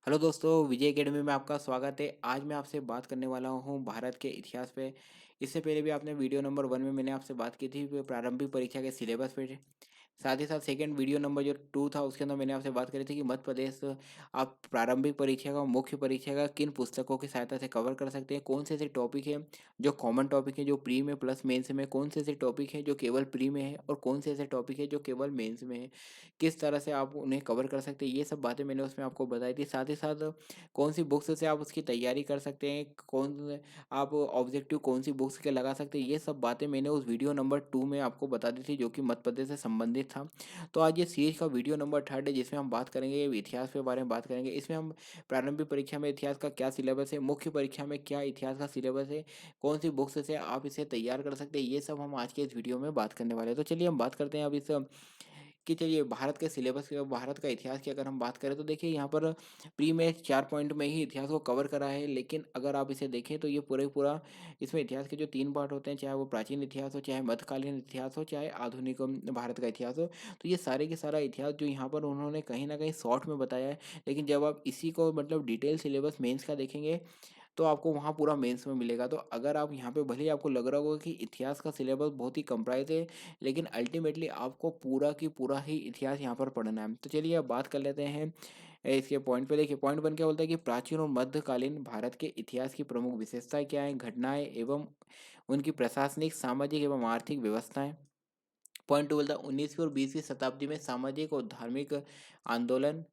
Hello दोस्तों, विजय academy में आपका स्वागत है। आज मैं आपसे बात करने वाला हूँ भारत के इतिहास पे। इससे पहले भी आपने वीडियो नंबर 1 में मैंने आपसे बात की थी प्रारंभिक परीक्षा के सिलेबस पे। साथ ही साथ सेकंड वीडियो नंबर जो 2 था उसके अंदर मैंने आपसे बात करी थी कि मध्य प्रदेश आप प्रारंभिक परीक्षा का मुख्य परीक्षा का किन पुस्तकों की सहायता से कवर कर सकते हैं, कौन से ऐसे टॉपिक हैं जो कॉमन टॉपिक है जो प्री में प्लस मेंस में, कौन से ऐसे टॉपिक है जो केवल प्री में है और कौन से ऐसे टॉपिक है जो केवल मेंस में है, किस तरह से आप उन्हें कवर कर सकते हैं। ये सब बातें मैंने उसमें आपको बताई थी। साथ ही साथ कौन सी बुक्स से आप उसकी तैयारी कर सकते हैं, कौन आप ऑब्जेक्टिव कौन सी बुक्स के लगा सकते हैं, ये सब बातें मैंने उस वीडियो नंबर 2 में आपको बता दी थी जो कि मध्य प्रदेश से संबंधित था। तो आज ये सीरीज का वीडियो नंबर 3 है जिसमें हम बात करेंगे इतिहास के बारे में बात करेंगे। इसमें हम प्रारंभिक परीक्षा में इतिहास का क्या सिलेबस है, मुख्य परीक्षा में क्या इतिहास का सिलेबस है, कौन सी बुक्स से आप इसे तैयार कर सकते हैं, ये सब हम आज के इस वीडियो में बात करने वाले हैं। तो चलिए हम बात करते हैं अब इस कि चलिए भारत के सिलेबस की, भारत का इतिहास की अगर हम बात करें तो देखिए यहाँ पर प्री में 4 पॉइंट में ही इतिहास को कवर करा है। लेकिन अगर आप इसे देखें तो ये पूरे पूरा इसमें इतिहास के जो 3 पार्ट होते हैं, चाहे वो प्राचीन इतिहास हो, चाहे मध्यकालीन इतिहास हो, चाहे आधुनिक भारत का इतिहास हो, तो ये सारे के सारा इतिहास जो यहाँ पर उन्होंने कहीं न कहीं शॉर्ट में बताया है। लेकिन जब आप इसी को मतलब डिटेल सिलेबस मेंस का देखेंगे तो आपको वहाँ पूरा मेंस में मिलेगा। तो अगर आप यहाँ पे भले ही आपको लग रहा होगा कि इतिहास का सिलेबस बहुत ही कंप्राइज़ है, लेकिन अल्टीमेटली आपको पूरा की पूरा ही इतिहास यहाँ पर पढ़ना है। तो चलिए अब बात कर लेते हैं इसके पॉइंट पे। देखिए पॉइंट 1 क्या बोलता है कि प्राचीन और मध्यकालीन भारत के इतिहास की प्रमुख विशेषताएँ क्या हैं, घटनाएँ एवं उनकी प्रशासनिक, सामाजिक एवं आर्थिक व्यवस्थाएँ। पॉइंट 2 बोलता है 19वीं और 20वीं शताब्दी में सामाजिक और धार्मिक आंदोलन,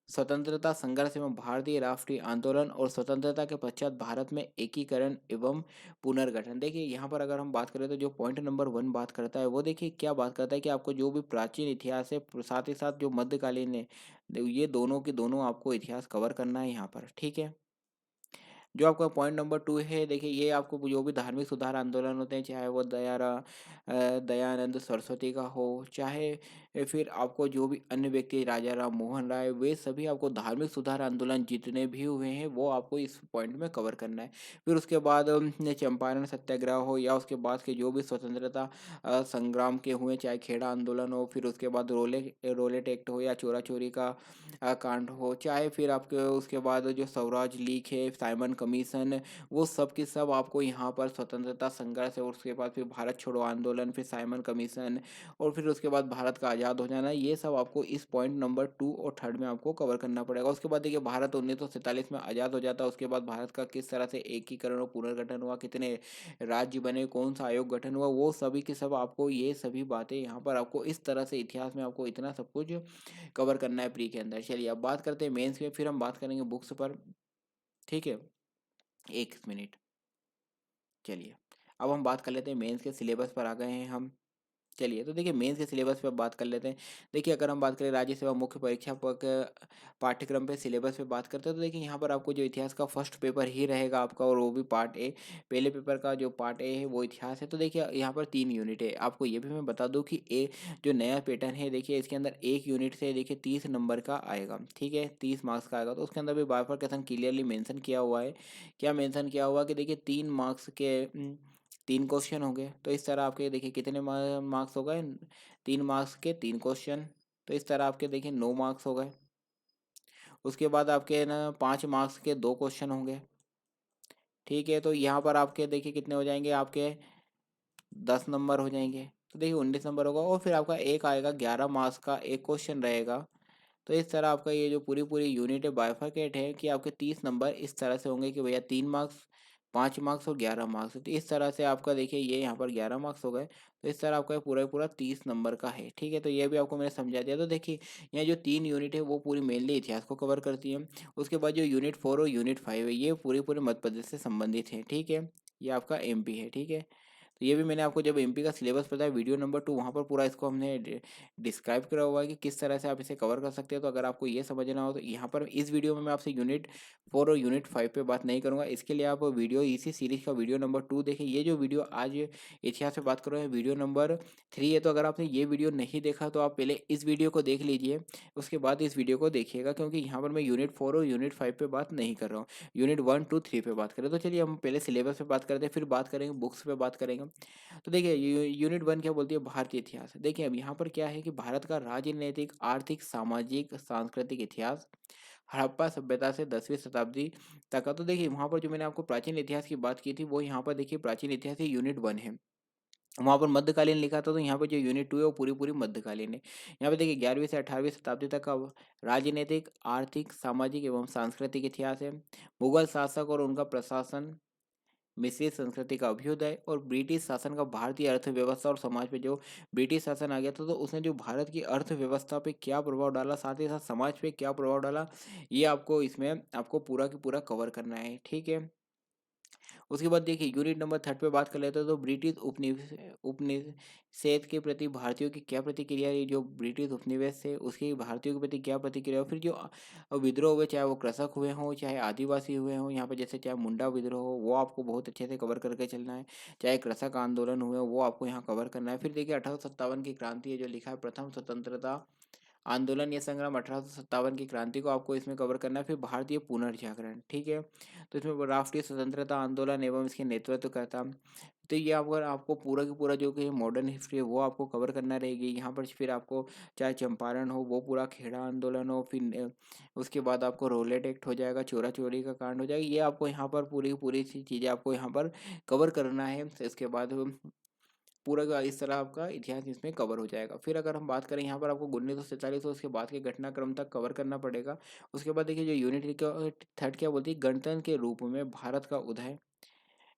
स्वतंत्रता संघर्ष एवं भारतीय राष्ट्रीय आंदोलन और स्वतंत्रता के पश्चात भारत में एकीकरण एवं पुनर्गठन। देखिए यहाँ पर अगर हम बात करें तो जो पॉइंट नंबर 1 बात करता है वो देखिए क्या बात करता है कि आपको जो भी प्राचीन इतिहास है साथ ही साथ जो मध्यकालीन है, ये दोनों के दोनों आपको इतिहास कवर करना है यहाँ पर। ठीक है। जो आपका पॉइंट नंबर 2 है देखिए ये आपको जो भी धार्मिक सुधार आंदोलन होते हैं, चाहे वो दयानंद सरस्वती का हो, चाहे फिर आपको जो भी अन्य व्यक्ति राजा राम मोहन राय, वे सभी आपको धार्मिक सुधार आंदोलन जितने भी हुए हैं वो आपको इस पॉइंट में कवर करना है। फिर उसके बाद चंपारण सत्याग्रह हो या उसके बाद के जो भी स्वतंत्रता संग्राम के हुए, चाहे खेड़ा आंदोलन हो, फिर उसके बाद रोलेट एक्ट हो या चोरा चोरी का कांड हो, चाहे फिर आपके उसके बाद जो स्वराज लीग है, साइमन कमीशन, वो सब के सब आपको यहाँ पर स्वतंत्रता संघर्ष है और उसके बाद फिर भारत छोड़ो आंदोलन, फिर साइमन कमीशन और फिर उसके बाद भारत का आज़ाद हो जाना, ये सब आपको इस पॉइंट नंबर 2 और 3 में आपको कवर करना पड़ेगा। उसके बाद देखिए भारत 1947 में आज़ाद हो जाता है। उसके बाद भारत का किस तरह से एकीकरण और पुनर्गठन हुआ, कितने राज्य बने, कौन सा आयोग गठन हुआ, वो सभी के सब आपको ये सभी बातें यहाँ पर आपको इस तरह से इतिहास में आपको इतना सब कुछ कवर करना है प्री के अंदर। चलिए अब बात करते हैं मेंस में, फिर हम बात करेंगे बुक्स पर। ठीक है, एक मिनट। चलिए अब हम बात कर लेते हैं मेंस के सिलेबस पर आ गए हैं हम। चलिए तो देखिए मेंस के सिलेबस पे बात कर लेते हैं। देखिए अगर हम बात करें राज्य सेवा मुख्य परीक्षा पाठ्यक्रम पे सिलेबस पे बात करते हैं तो देखिए यहाँ पर आपको जो इतिहास का फर्स्ट पेपर ही रहेगा आपका और वो भी पार्ट ए। पहले पेपर का जो पार्ट ए है वो इतिहास है। तो देखिए यहाँ पर 3 यूनिट है। आपको ये भी मैं बता दूँ कि ए जो नया पैटर्न है देखिए इसके अंदर 1 यूनिट से देखिए 30 नंबर का आएगा। ठीक है, 30 मार्क्स का आएगा। तो उसके अंदर भी बाइफरकेशन क्लियरली मेंशन किया हुआ है। क्या मेंशन किया हुआ कि देखिए 3 मार्क्स के 3 क्वेश्चन हो गए। तो इस तरह आपके देखिए कितने मार्क्स हो गए, 3 मार्क्स के 3 क्वेश्चन। तो इस तरह आपके देखिए 9 मार्क्स हो गए। उसके बाद आपके ना 5 मार्क्स के 2 क्वेश्चन होंगे। ठीक है, तो यहाँ पर आपके देखिए कितने हो जाएंगे, आपके 10 नंबर हो जाएंगे। तो देखिए 19 नंबर होगा और फिर आपका एक आएगा 11 मार्क्स का एक क्वेश्चन रहेगा। तो इस तरह आपका ये जो पूरी पूरी यूनिट है बाइफरकेट है कि आपके 30 नंबर इस तरह से होंगे कि भैया 3 मार्क्स, 5 मार्क्स और 11 मार्क्स। तो इस तरह से आपका देखिए ये यहाँ पर 11 मार्क्स हो गए। तो इस तरह आपका पूरा पूरा 30 नंबर का है। ठीक है, तो ये भी आपको मैंने समझा दिया। तो देखिए यहाँ जो 3 यूनिट है वो पूरी मेनली इतिहास को कवर करती है। उसके बाद जो यूनिट 4 और यूनिट 5 है ये पूरे पूरे मध्य प्रदेश से संबंधित है। ठीक है, ये आपका एमपी है। ठीक है, तो ये भी मैंने आपको जब एमपी का सिलेबस बताया वीडियो नंबर 2, वहाँ पर पूरा इसको हमने डिस्क्राइब करा हुआ है कि किस तरह से आप इसे कवर कर सकते हैं। तो अगर आपको ये समझना हो तो यहाँ पर इस वीडियो में मैं आपसे यूनिट 4 और यूनिट 5 पे बात नहीं करूँगा। इसके लिए आप वीडियो इसी सीरीज का वीडियो नंबर 2 देखें। ये जो वीडियो आज इतिहास पे बात कर रहे हैं वीडियो नंबर 3 है। तो अगर आपने ये वीडियो नहीं देखा तो आप पहले इस वीडियो को देख लीजिए, उसके बाद इस वीडियो को देखिएगा, क्योंकि यहाँ पर मैं यूनिट 4 और यूनिट 5 पे बात नहीं कर रहा हूँ, यूनिट 1 2 3 पे बात करें। तो चलिए हम पहले सिलेबस पे बात करते हैं, फिर बात करेंगे बुक्स पे बात करेंगे। तो देखिए यूनिट 1 क्या बोलती है, भारतीय इतिहास। देखिए अब यहाँ पर क्या है कि भारत का राजनीतिक, आर्थिक, सामाजिक, सांस्कृतिक इतिहास, हड़प्पा सभ्यता से 10वीं शताब्दी तक का। तो देखिए वहाँ पर जो मैंने आपको प्राचीन इतिहास की बात की थी वो यहाँ पर देखिए प्राचीन इतिहास ही यूनिट 1 है। वहाँ पर मध्यकालीन लिखा था, तो यहाँ पर जो यूनिट 2 है वो पूरी-पूरी मध्यकालीन है। यहाँ पे देखिए 11वीं से 18वीं शताब्दी तक का राजनीतिक, आर्थिक, सामाजिक एवं सांस्कृतिक इतिहास है। मुगल शासक और उनका प्रशासन, मिश्रित संस्कृति का अभ्युदय और ब्रिटिश शासन का भारतीय अर्थव्यवस्था और समाज पे जो ब्रिटिश शासन आ गया था तो उसने जो भारत की अर्थव्यवस्था पे क्या प्रभाव डाला, साथ ही साथ समाज पे क्या प्रभाव डाला, ये आपको इसमें आपको पूरा की पूरा कवर करना है। ठीक है। उसके बाद देखिए यूनिट नंबर 3 पे बात कर लेते हैं, तो ब्रिटिश उपनिवेश के प्रति भारतीयों की क्या प्रतिक्रिया रही। जो ब्रिटिश उपनिवेश से उसकी भारतीयों के प्रति क्या प्रतिक्रिया हुई। फिर जो विद्रोह हुए, चाहे वो कृषक हुए हों चाहे आदिवासी हुए हों, यहाँ पे जैसे चाहे मुंडा विद्रोह हो वो आपको बहुत अच्छे से कवर करके चलना है, चाहे कृषक आंदोलन हुए वो आपको यहाँ कवर करना है। फिर देखिए 1857 की क्रांति है जो लिखा है, प्रथम स्वतंत्रता आंदोलन या संग्राम 1857 की क्रांति को आपको इसमें कवर करना है। फिर भारतीय पुनर्जागरण, ठीक है, तो इसमें राष्ट्रीय स्वतंत्रता आंदोलन एवं इसके नेतृत्व करता। तो ये अगर आपको पूरा की पूरा जो कि मॉडर्न हिस्ट्री है वो आपको कवर करना रहेगी यहाँ पर। फिर आपको चाहे चंपारण हो वो पूरा खेड़ा आंदोलन हो, फिर उसके बाद आपको रोलेट एक्ट हो जाएगा, चोरा चोरी का कांड हो जाएगा, ये आपको यहाँ पर पूरी की पूरी चीज़ें आपको यहाँ पर कवर करना है। इसके बाद पूरा का इस तरह आपका इतिहास इसमें कवर हो जाएगा। फिर अगर हम बात करें यहाँ पर आपको 1947 उसके बाद के घटनाक्रम तक कवर करना पड़ेगा। उसके बाद देखिए जो यूनिट का थर्ड क्या बोलती है, गणतंत्र के रूप में भारत का उदय,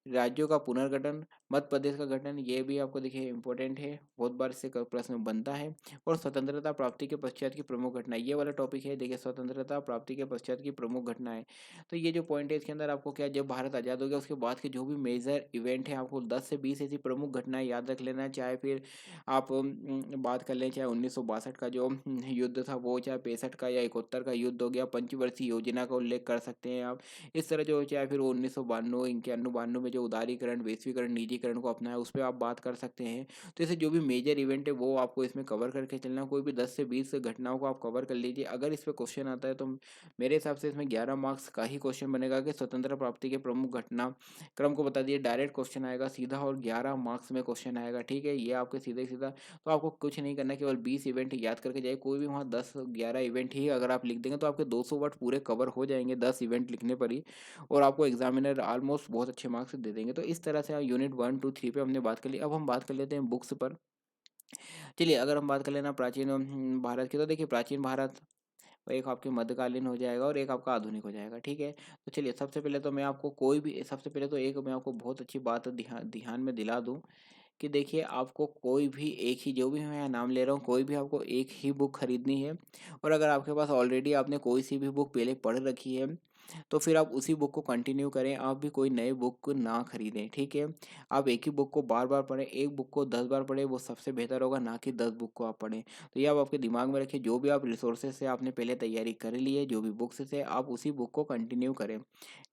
राज्यों का पुनर्गठन, मध्य प्रदेश का गठन, ये भी आपको देखिए इंपॉर्टेंट है, बहुत बार इससे प्रश्न बनता है। और स्वतंत्रता प्राप्ति के पश्चात की प्रमुख घटना, ये वाला टॉपिक है देखिए, स्वतंत्रता प्राप्ति के पश्चात की प्रमुख घटनाएं। तो ये जो पॉइंट है इसके अंदर आपको क्या, जब भारत आज़ाद हो गया उसके बाद के जो भी मेजर इवेंट है आपको 10 से 20 ऐसी प्रमुख घटनाएं याद रख लेना है। चाहे फिर आप बात कर लें, चाहे 1962 का जो युद्ध था वो, चाहे 65 का या 71 का युद्ध हो गया, पंचवर्षीय योजना का उल्लेख कर सकते हैं आप। इस तरह जो चाहे फिर 1992 इक्यानवे 92 में जो उदारीकरण वैश्वीकरण निजीकरण को अपनाया उस पर आप बात कर सकते हैं। तो ऐसे जो भी मेजर इवेंट है वो आपको इसमें कवर करके चलना, कोई भी 10 से 20 घटनाओं को आप कवर कर लीजिए। अगर इस पर क्वेश्चन आता है तो मेरे हिसाब से इसमें 11 मार्क्स का ही क्वेश्चन बनेगा कि स्वतंत्रता प्राप्ति के प्रमुख घटना क्रम को बता दिए, डायरेक्ट क्वेश्चन आएगा सीधा और 11 मार्क्स में क्वेश्चन आएगा। ठीक है, ये आपके सीधे सीधा, तो आपको कुछ नहीं करना, केवल 20 इवेंट याद करके जाए, कोई भी वहाँ 10-11 इवेंट ही अगर आप लिख देंगे तो आपके 200 वर्ड पूरे कवर हो जाएंगे 10 इवेंट लिखने पर ही, और आपको एग्जामिनर ऑलमोस्ट बहुत अच्छे मार्क्स दे देंगे। तो इस तरह से यूनिट 1 2 3 पे हमने बात कर ली। अब हम बात कर लेते हैं बुक्स पर। चलिए अगर हम बात कर लेना प्राचीन भारत की, तो देखिए प्राचीन भारत एक आपके मध्यकालीन हो जाएगा और एक आपका आधुनिक हो जाएगा। ठीक है, तो चलिए सबसे पहले तो मैं आपको कोई भी, सबसे पहले तो एक मैं आपको बहुत अच्छी बात ध्यान ध्यान में दिला दूं कि देखिए आपको कोई भी एक ही, जो भी मैं यहाँ नाम ले रहा हूँ, कोई भी आपको एक ही बुक खरीदनी है। और अगर आपके पास ऑलरेडी आपने कोई सी भी बुक पहले पढ़ रखी है तो फिर आप उसी बुक को कंटिन्यू करें, आप भी कोई नए बुक को ना खरीदें। ठीक है, आप एक ही बुक को बार बार पढ़ें, एक बुक को 10 बार पढ़ें, वो सबसे बेहतर होगा, ना कि 10 बुक को आप पढ़ें। तो ये आप आपके दिमाग में रखिए, जो भी आप रिसोर्सेज से आपने पहले तैयारी कर ली है, जो भी बुक्स से आप उसी बुक को कंटिन्यू करें,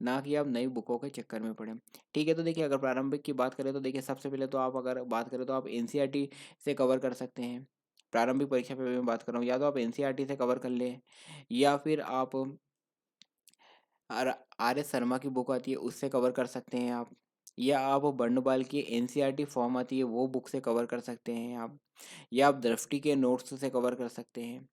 ना कि आप नई बुकों के चक्कर में पढ़ें। ठीक है, तो देखिए अगर प्रारंभिक की बात करें तो देखिए सबसे पहले तो आप अगर बात करें तो आप एनसीईआरटी से कवर कर सकते हैं। प्रारंभिक परीक्षा पे मैं बात कर रहा हूँ, या तो आप एनसीईआरटी से कवर कर लें, या फिर आप आर आर एस शर्मा की बुक आती है उससे कवर कर सकते हैं आप, या आप बर्नबाल की एनसीईआरटी फॉर्म आती है वो बुक से कवर कर सकते हैं आप, या आप दृष्टि के नोट्स से कवर कर सकते हैं,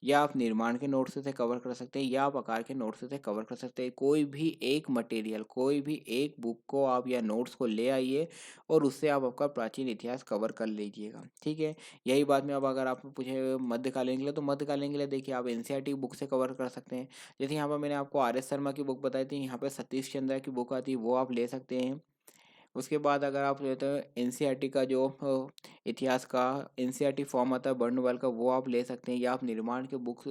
या आप निर्माण के नोट्स से कवर कर सकते हैं, या आप आकार के नोट्स से कवर कर सकते हैं। कोई भी एक मटेरियल, कोई भी एक बुक को आप या नोट्स को ले आइए और उससे आप आपका प्राचीन इतिहास कवर कर लीजिएगा। ठीक है, यही बात में अब अगर आप पूछे मध्यकालीन के लिए, तो मध्यकालीन के लिए देखिए आप एनसीईआरटी बुक से कवर कर सकते हैं। जैसे यहाँ पर मैंने आपको आर एस शर्मा की बुक बताई थी, यहाँ पर सतीश चंद्र की बुक आती है वो आप ले सकते हैं। उसके बाद अगर आप लेते हैं एनसीईआरटी का जो इतिहास का एनसीईआरटी फॉर्म आता है बर्नवाल का, वो आप ले सकते हैं, या आप निर्माण के बुक्स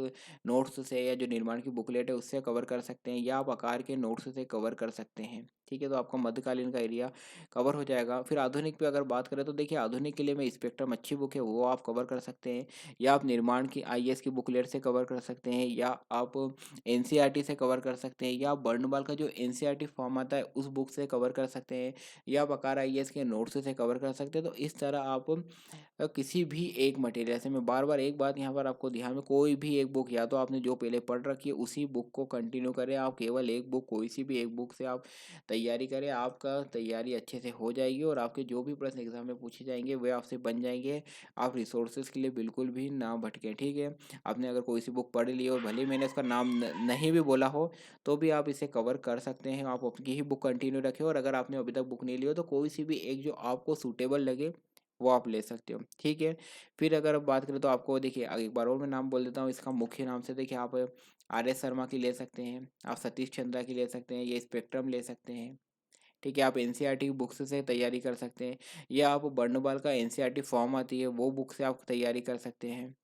नोट्स से, या जो निर्माण की बुकलेट है उससे कवर कर सकते हैं, या आप आकार के नोट्स से कवर कर सकते हैं। ठीक है, तो आपका मध्यकालीन का एरिया कवर हो जाएगा। फिर आधुनिक पे अगर बात करें तो देखिए आधुनिक के लिए में स्पेक्ट्रम अच्छी बुक है वो आप कवर कर सकते हैं, या आप निर्माण की आईएएस की बुकलेट से कवर कर सकते हैं, या आप एनसीईआरटी से कवर कर सकते हैं, या आप बर्नवाल का जो एनसीईआरटी फॉर्म आता है उस बुक से कवर कर सकते हैं, या आप आकार आईएएस के नोट्स से कवर कर सकते हैं। तो इस तरह आप किसी भी एक मटेरियल से, मैं बार बार एक बात यहाँ पर आपको ध्यान में, कोई भी एक बुक या तो आपने जो पहले पढ़ रखी है उसी बुक को कंटिन्यू करें। आप केवल एक बुक, कोई सी भी एक बुक से आप तैयारी करें, आपका तैयारी अच्छे से हो जाएगी और आपके जो भी प्रश्न एग्जाम में पूछे जाएंगे वे आपसे बन जाएंगे। आप रिसोर्सेज के लिए बिल्कुल भी ना भटकें, ठीक है। आपने अगर कोई सी बुक पढ़ ली और भले ही मैंने इसका नाम नहीं भी बोला हो तो भी आप इसे कवर कर सकते हैं। आप अपनी ही बुक कंटिन्यू रखें, और अगर आपने अभी तक बुक नहीं ली हो तो कोई सी भी एक जो आपको सूटेबल लगे वो आप ले सकते हो, ठीक है। फिर अगर आप बात करें तो आपको देखिए, एक बार और मैं नाम बोल देता हूँ इसका मुख्य नाम से। देखिए, आप आर एस शर्मा की ले सकते हैं, आप सतीश चंद्रा की ले सकते हैं, ये स्पेक्ट्रम ले सकते हैं, ठीक है। आप एनसीईआरटी की बुक्स से तैयारी कर सकते हैं, या आप बर्नबाल का एनसीईआरटी फॉर्म आती है वो बुक से आप तैयारी कर सकते हैं,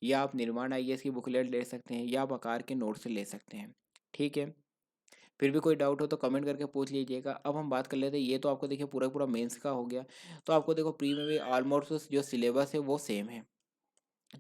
या आप निर्माण आईएएस की बुकलेट ले सकते हैं, या आप आकार के नोट से ले सकते हैं, ठीक है। फिर भी कोई डाउट हो तो कमेंट करके पूछ लीजिएगा। अब हम बात कर लेते हैं, ये तो आपको देखिए पूरा पूरा मेंस का हो गया। तो आपको देखो प्री में भी ऑलमोस्ट जो सिलेबस है वो सेम है।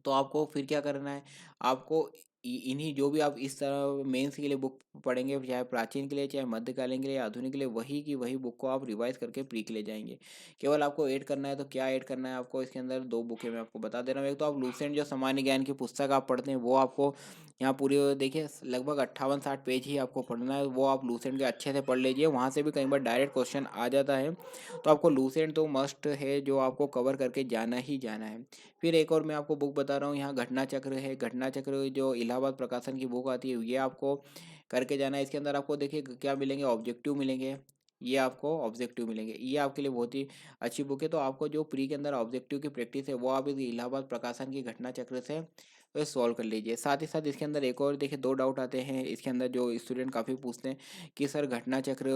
तो आपको फिर क्या करना है, आपको इन्हीं जो भी आप इस तरह मेंस के लिए बुक पढ़ेंगे, चाहे प्राचीन के लिए, चाहे मध्यकालीन के लिए, आधुनिक के लिए, वही की वही बुक को आप रिवाइज करके प्री के लिए जाएंगे। केवल आपको ऐड करना है, तो क्या ऐड करना है आपको, इसके अंदर दो बुकें मैं आपको बता दे रहा हूँ। एक तो आप लूसेंट जो सामान्य ज्ञान की पुस्तक आप पढ़ते हैं वो आपको यहाँ पूरी देखिए लगभग 58-60 पेज ही आपको पढ़ना है, वो आप लूसेंट के अच्छे से पढ़ लीजिए। वहाँ से भी कई बार डायरेक्ट क्वेश्चन आ जाता है, तो आपको लूसेंट तो मस्ट है, जो आपको कवर करके जाना ही जाना है। फिर एक और मैं आपको बुक बता रहा हूँ, यहाँ घटना चक्र है। घटना चक्र जो इलाहाबाद प्रकाशन की बुक आती है, ये आपको करके जाना है। इसके अंदर आपको देखिए क्या मिलेंगे, ऑब्जेक्टिव मिलेंगे, ये आपको ऑब्जेक्टिव मिलेंगे, ये आपके लिए बहुत ही अच्छी बुक है। तो आपको जो प्री के अंदर ऑब्जेक्टिव की प्रैक्टिस है वो आप इस इलाहाबाद प्रकाशन की घटना चक्र से सॉल्व कर लीजिए। साथ ही साथ इसके अंदर एक और देखिए दो डाउट आते हैं इसके अंदर, जो स्टूडेंट काफ़ी पूछते हैं कि सर घटना चक्र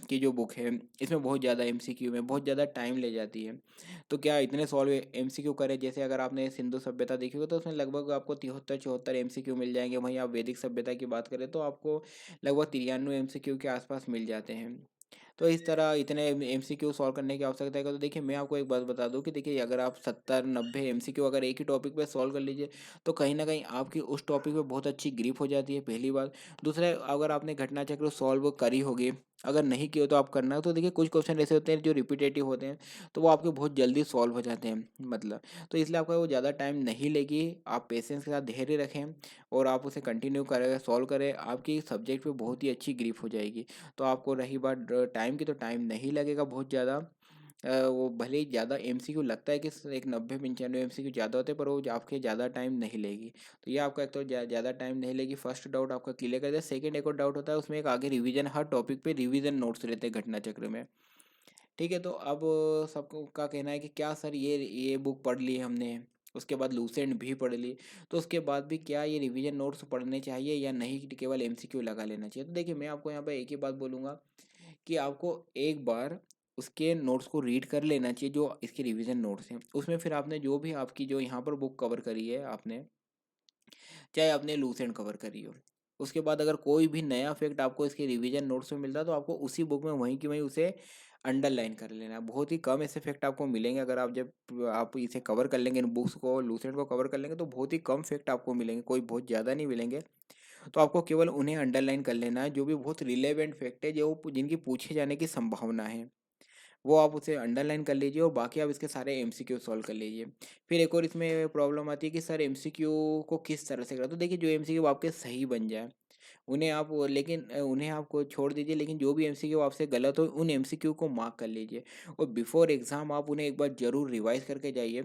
की जो बुक है इसमें बहुत ज़्यादा एमसीक्यू में बहुत ज़्यादा टाइम ले जाती है, तो क्या इतने सॉल्व एमसीक्यू करें। जैसे अगर आपने सिंधु सभ्यता देखी हो तो उसमें लगभग आपको 73-74 एमसीक्यू मिल जाएंगे। वहीं आप वैदिक सभ्यता की बात करें तो आपको लगभग 93 एमसीक्यू के आसपास मिल जाते हैं। तो इस तरह इतने एमसीक्यू सॉल्व करने की आवश्यकता है। तो देखिए मैं आपको एक बात बता दूं कि देखिए अगर आप 70-90 एमसीक्यू अगर एक ही टॉपिक पे सॉल्व कर लीजिए तो कहीं ना कहीं आपकी उस टॉपिक पे बहुत अच्छी ग्रिप हो जाती है, पहली बात। दूसरा, अगर आपने घटना चक्र सॉल्व करी होगी, अगर नहीं की हो तो आप करना। तो देखिए कुछ क्वेश्चन ऐसे होते हैं जो रिपीटेटिव होते हैं, तो वो आपके बहुत जल्दी सॉल्व हो जाते हैं, मतलब। तो इसलिए आपका वो ज़्यादा टाइम नहीं लेगी। आप पेशेंस के साथ धैर्य रखें और आप उसे कंटिन्यू करें, सॉल्व करें, आपकी सब्जेक्ट पे बहुत ही अच्छी ग्रिप हो जाएगी। तो आपको रही बात टाइम की, तो टाइम नहीं लगेगा बहुत ज़्यादा। वो भले ही ज़्यादा एमसीक्यू लगता है कि एक 90-95 एमसीक्यू ज़्यादा होते हैं, पर वो आपके ज़्यादा टाइम नहीं लेगी। तो ये आपका एक तो ज़्यादा टाइम नहीं लेगी, फर्स्ट डाउट आपका क्लियर कर दिया। सेकंड एक और डाउट होता है उसमें, एक आगे रिवीजन, हर टॉपिक पे रिवीजन नोट्स रहते हैं घटना चक्र में, ठीक है। तो अब सबको का कहना है कि क्या सर ये बुक पढ़ ली हमने, उसके बाद लूसेंट भी पढ़ ली, तो उसके बाद भी क्या ये रिवीजन नोट्स पढ़ने चाहिए या नहीं, कि केवल एमसीक्यू लगा लेना चाहिए। तो देखिए मैं आपको यहाँ पे एक ही बात बोलूँगा कि आपको एक बार उसके नोट्स को रीड कर लेना चाहिए, जो इसके रिवीजन नोट्स हैं उसमें। फिर आपने जो भी आपकी जो यहाँ पर बुक कवर करी है आपने, चाहे आपने लूसेंट कवर करी हो, उसके बाद अगर कोई भी नया फैक्ट आपको इसके रिवीजन नोट्स में मिलता है तो आपको उसी बुक में वहीं की वहीं उसे अंडरलाइन कर लेना है। बहुत ही कम ऐसे फैक्ट आपको मिलेंगे, अगर आप जब आप इसे कवर कर लेंगे, इन बुक्स को लूसेंट को कवर कर लेंगे तो बहुत ही कम फैक्ट आपको मिलेंगे, कोई बहुत ज़्यादा नहीं मिलेंगे। तो आपको केवल उन्हें अंडरलाइन कर लेना है, जो भी बहुत रिलेवेंट फैक्ट है, जो जिनकी पूछे जाने की संभावना है, वो आप उसे अंडरलाइन कर लीजिए और बाकी आप इसके सारे एमसीक्यू सॉल्व कर लीजिए। फिर एक और इसमें प्रॉब्लम आती है कि सर एमसीक्यू को किस तरह से करें। तो देखिए जो एमसीक्यू आपके सही बन जाए उन्हें आप, लेकिन उन्हें आपको छोड़ दीजिए, लेकिन जो भी एमसीक्यू आपसे गलत हो उन एमसीक्यू को मार्क कर लीजिए और बिफोर एग्जाम आप उन्हें एक बार जरूर रिवाइज करके जाइए।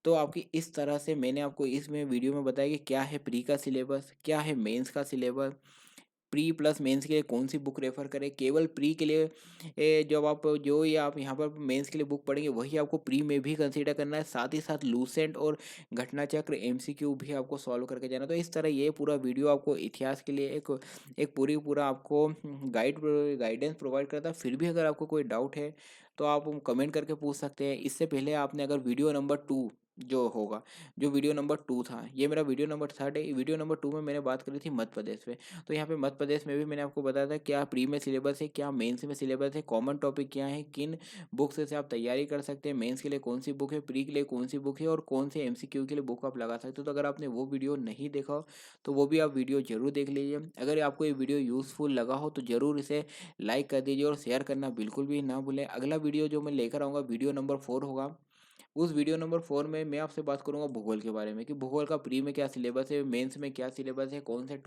तो आपकी इस तरह से मैंने आपको इसमें वीडियो में बताया कि क्या है प्री का सिलेबस, क्या है मेंस का सिलेबस, प्री प्लस मेंस के लिए कौन सी बुक रेफर करें। केवल प्री के लिए जब आप जो ये आप यहाँ पर मेंस के लिए बुक पढ़ेंगे वही आपको प्री में भी कंसीडर करना है। साथ ही साथ लूसेंट और घटना चक्र एमसीक्यू भी आपको सॉल्व करके जाना। तो इस तरह ये पूरा वीडियो आपको इतिहास के लिए एक एक पूरा आपको गाइडेंस प्रोवाइड करता है। फिर भी अगर आपको कोई डाउट है तो आप कमेंट करके पूछ सकते हैं। इससे पहले आपने अगर वीडियो नंबर 2 जो होगा, जो वीडियो नंबर 2 था, ये मेरा वीडियो नंबर 3 है। वीडियो नंबर 2 में मैंने बात करी थी मध्य प्रदेश में। तो यहाँ पे मध्य प्रदेश में भी मैंने आपको बताया था क्या प्री में सिलेबस है, क्या मेंस में सिलेबस है, कॉमन टॉपिक क्या है, किन बुक्स से आप तैयारी कर सकते हैं, मेंस के लिए कौन सी बुक है, प्री के लिए कौन सी बुक है और कौन से एमसीक्यू के लिए बुक आप लगा सकते हो। तो अगर आपने वो वीडियो नहीं देखा हो तो वो भी आप वीडियो जरूर देख लीजिए। अगर आपको ये वीडियो यूज़फुल लगा हो तो ज़रूर इसे लाइक कर दीजिए और शेयर करना बिल्कुल भी ना भूलें। अगला वीडियो जो मैं लेकर आऊँगा वीडियो नंबर 4 होगा, उस वीडियो नंबर 4 में मैं आपसे बात करूँगा भूगोल के बारे में कि भूगोल का प्री में क्या सिलेबस है, मेंस में क्या सिलेबस है, कौन से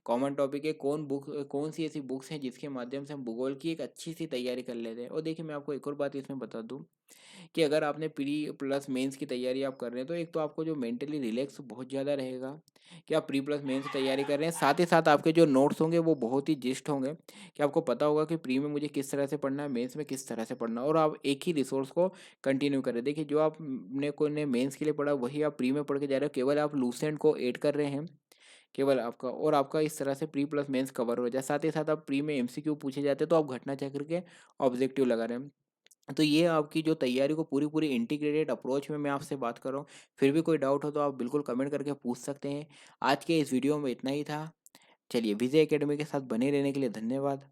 कॉमन टॉपिक है, कौन सी ऐसी बुक्स हैं जिसके माध्यम से हम भूगोल की एक अच्छी सी तैयारी कर लेते हैं। और देखिए मैं आपको एक और बात इसमें बता दूँ कि अगर आपने प्री प्लस मेंस की तैयारी आप कर रहे हैं तो एक तो आपको जो मेंटली रिलैक्स बहुत ज़्यादा रहेगा कि आप प्री प्लस मेंस की तैयारी कर रहे हैं। साथ ही साथ आपके जो नोट्स होंगे वो बहुत ही जिस्ट होंगे कि आपको पता होगा कि प्री में मुझे किस तरह से पढ़ना है, मेंस में किस तरह से पढ़ना है, और आप एक ही रिसोर्स को कंटिन्यू करें। देखिए जो आपने को ने मेंस के लिए पढ़ा वही आप प्री में पढ़ के जा रहे हो, केवल आप लूसेंट को ऐड कर रहे हैं केवल आपका, और आपका इस तरह से प्री प्लस मेंस कवर हो जाए। साथ ही साथ आप प्री में एमसीक्यू पूछे जाते हैं तो आप घटना चक्र के ऑब्जेक्टिव लगा रहे हैं। तो ये आपकी जो तैयारी को पूरी पूरी इंटीग्रेटेड अप्रोच में मैं आपसे बात कर रहा हूँ। फिर भी कोई डाउट हो तो आप बिल्कुल कमेंट करके पूछ सकते हैं। आज के इस वीडियो में इतना ही था। चलिए विजय एकेडमी के साथ बने रहने के लिए धन्यवाद।